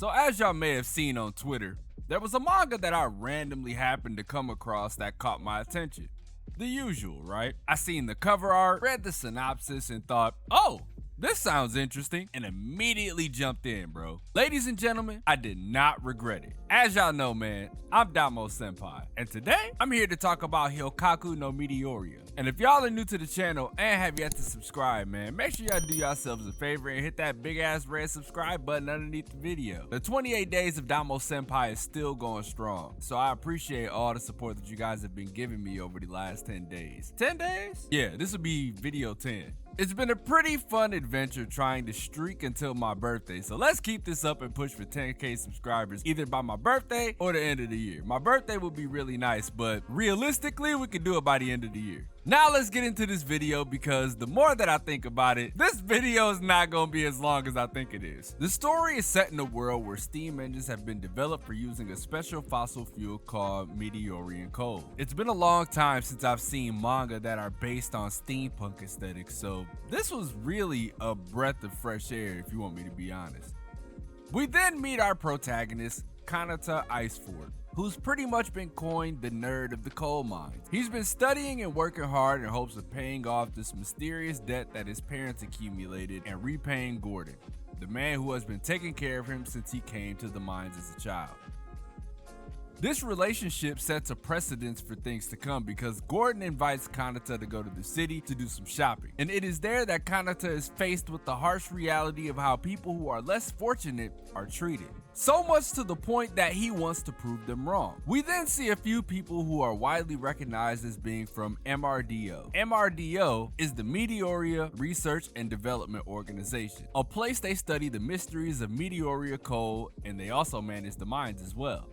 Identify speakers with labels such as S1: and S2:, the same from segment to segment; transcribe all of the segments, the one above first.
S1: So as y'all may have seen on Twitter, there was a manga that I randomly happened to come across that caught my attention. The usual, right? I seen the cover art, read the synopsis, and thought, oh, this sounds interesting, and immediately jumped in, bro. Ladies and gentlemen, I did not regret it. As y'all know, man, I'm DomoSenpai, and today I'm here to talk about Hyoukaku no Meteoria. And if y'all are new to the channel and have yet to subscribe, man, make sure y'all do yourselves a favor and hit that big ass red subscribe button underneath the video. The 28 days of DomoSenpai is still going strong, so I appreciate all the support that you guys have been giving me over the last 10 days. 10 days? Yeah, this will be video 10. It's been a pretty fun adventure trying to streak until my birthday, so let's keep this up and push for 10k subscribers either by my birthday or the end of the year. My birthday would be really nice, but realistically, we could do it by the end of the year. Now let's get into this video, because the more that I think about it, this video is not going to be as long as I think it is. The story is set in a world where steam engines have been developed for using a special fossil fuel called Meteorian coal. It's been a long time since I've seen manga that are based on steampunk aesthetics, so this was really a breath of fresh air if you want me to be honest. We then meet our protagonist, Kanata Iceford, who's pretty much been coined the nerd of the coal mines. He's been studying and working hard in hopes of paying off this mysterious debt that his parents accumulated and repaying Gordon, the man who has been taking care of him since he came to the mines as a child. This relationship sets a precedence for things to come, because Gordon invites Kanata to go to the city to do some shopping. And it is there that Kanata is faced with the harsh reality of how people who are less fortunate are treated. So much to the point that he wants to prove them wrong. We then see a few people who are widely recognized as being from MRDO. MRDO is the Meteoria Research and Development Organization, a place they study the mysteries of Meteoria coal, and they also manage the mines as well.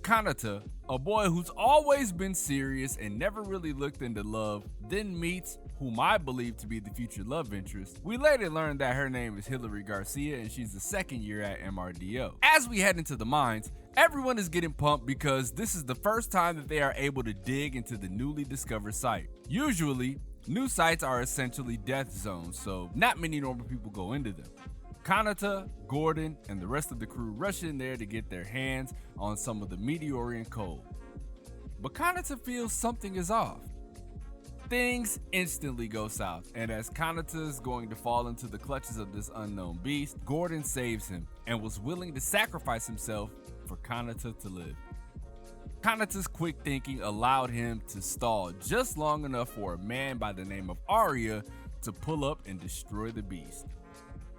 S1: Kanata, a boy who's always been serious and never really looked into love, then meets whom I believe to be the future love interest. We later learn that her name is Hilary Garcia and she's the second year at MRDO. As we head into the mines, everyone is getting pumped because this is the first time that they are able to dig into the newly discovered site. Usually, new sites are essentially death zones, so not many normal people go into them. Kanata, Gordon, and the rest of the crew rush in there to get their hands on some of the Meteorian coal. But Kanata feels something is off. Things instantly go south, and as Kanata is going to fall into the clutches of this unknown beast, Gordon saves him and was willing to sacrifice himself for Kanata to live. Kanata's quick thinking allowed him to stall just long enough for a man by the name of Arya to pull up and destroy the beast.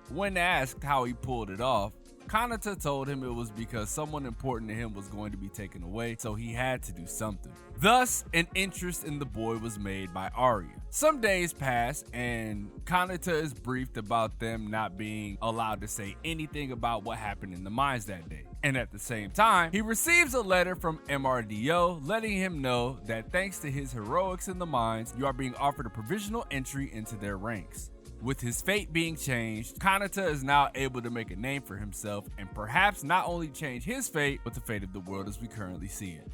S1: When asked how he pulled it off, Kanata told him it was because someone important to him was going to be taken away, so he had to do something. Thus, an interest in the boy was made by Arya. Some days pass, and Kanata is briefed about them not being allowed to say anything about what happened in the mines that day. And at the same time, he receives a letter from MRDO letting him know that thanks to his heroics in the mines, you are being offered a provisional entry into their ranks. With his fate being changed, Kanata is now able to make a name for himself and perhaps not only change his fate, but the fate of the world as we currently see it.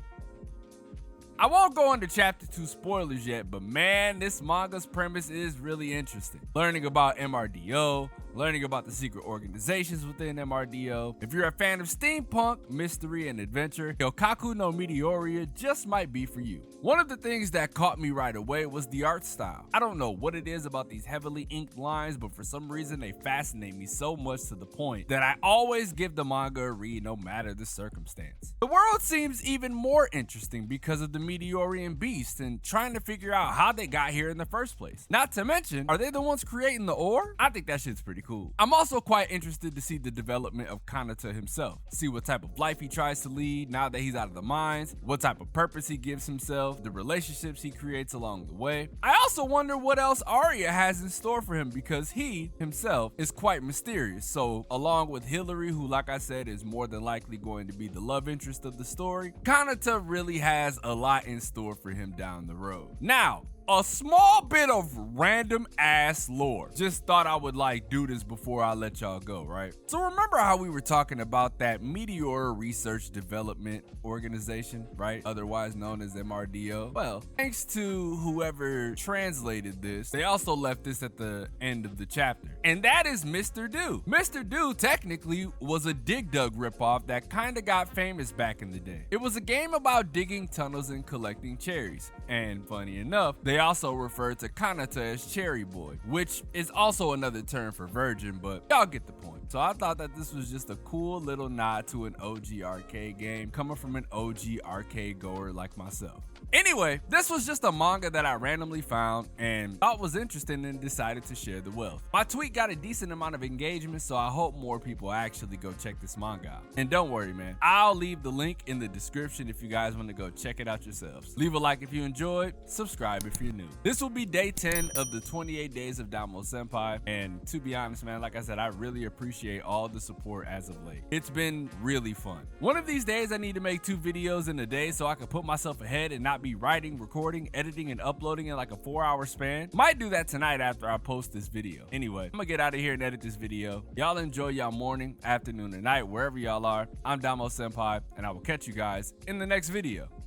S1: I won't go into chapter 2 spoilers yet, but man, this manga's premise is really interesting. Learning about MRDO, learning about the secret organizations within MRDO. If you're a fan of steampunk, mystery, and adventure, Hyoukaku no Meteoria just might be for you. One of the things that caught me right away was the art style. I don't know what it is about these heavily inked lines, but for some reason they fascinate me so much to the point that I always give the manga a read no matter the circumstance. The world seems even more interesting because of the Meteorian beast and trying to figure out how they got here in the first place. Not to mention, are they the ones creating the ore? I think that shit's pretty cool. I'm also quite interested to see the development of Kanata himself, see what type of life he tries to lead now that he's out of the mines, what type of purpose he gives himself, the relationships he creates along the way. I also wonder what else Arya has in store for him, because he himself is quite mysterious. So along with Hilary, who like I said is more than likely going to be the love interest of the story, Kanata really has a lot in store for him down the road. Now, a small bit of random ass lore. Just thought I would like do this before I let y'all go, right? So remember how we were talking about that Meteoria Research Development Organization, right? Otherwise known as MRDO. Well, thanks to whoever translated this, they also left this at the end of the chapter. And that is Mr. Do. Mr. Do technically was a Dig Dug ripoff that kinda got famous back in the day. It was a game about digging tunnels and collecting cherries. And funny enough, they also referred to Kanata as Cherry Boy, which is also another term for virgin, but y'all get the point. So I thought that this was just a cool little nod to an OG arcade game coming from an OG arcade goer like myself. Anyway, this was just a manga that I randomly found and thought was interesting and decided to share the wealth. My tweet got a decent amount of engagement, so I hope more people actually go check this manga out. And don't worry, man, I'll leave the link in the description if you guys want to go check it out yourselves. Leave a like if you enjoyed, subscribe if you're new. This will be day 10 of the 28 days of DomoSenpai, and to be honest, man, like I said, I really appreciate all the support as of late. It's been really fun. One of these days I need to make 2 videos in a day so I can put myself ahead and not be writing, recording, editing, and uploading in like a 4-hour span. Might do that tonight after I post this video. Anyway, I'm gonna get out of here and edit this video. Y'all enjoy y'all morning, afternoon, or night, wherever y'all are. I'm DomoSenpai, and I will catch you guys in the next video.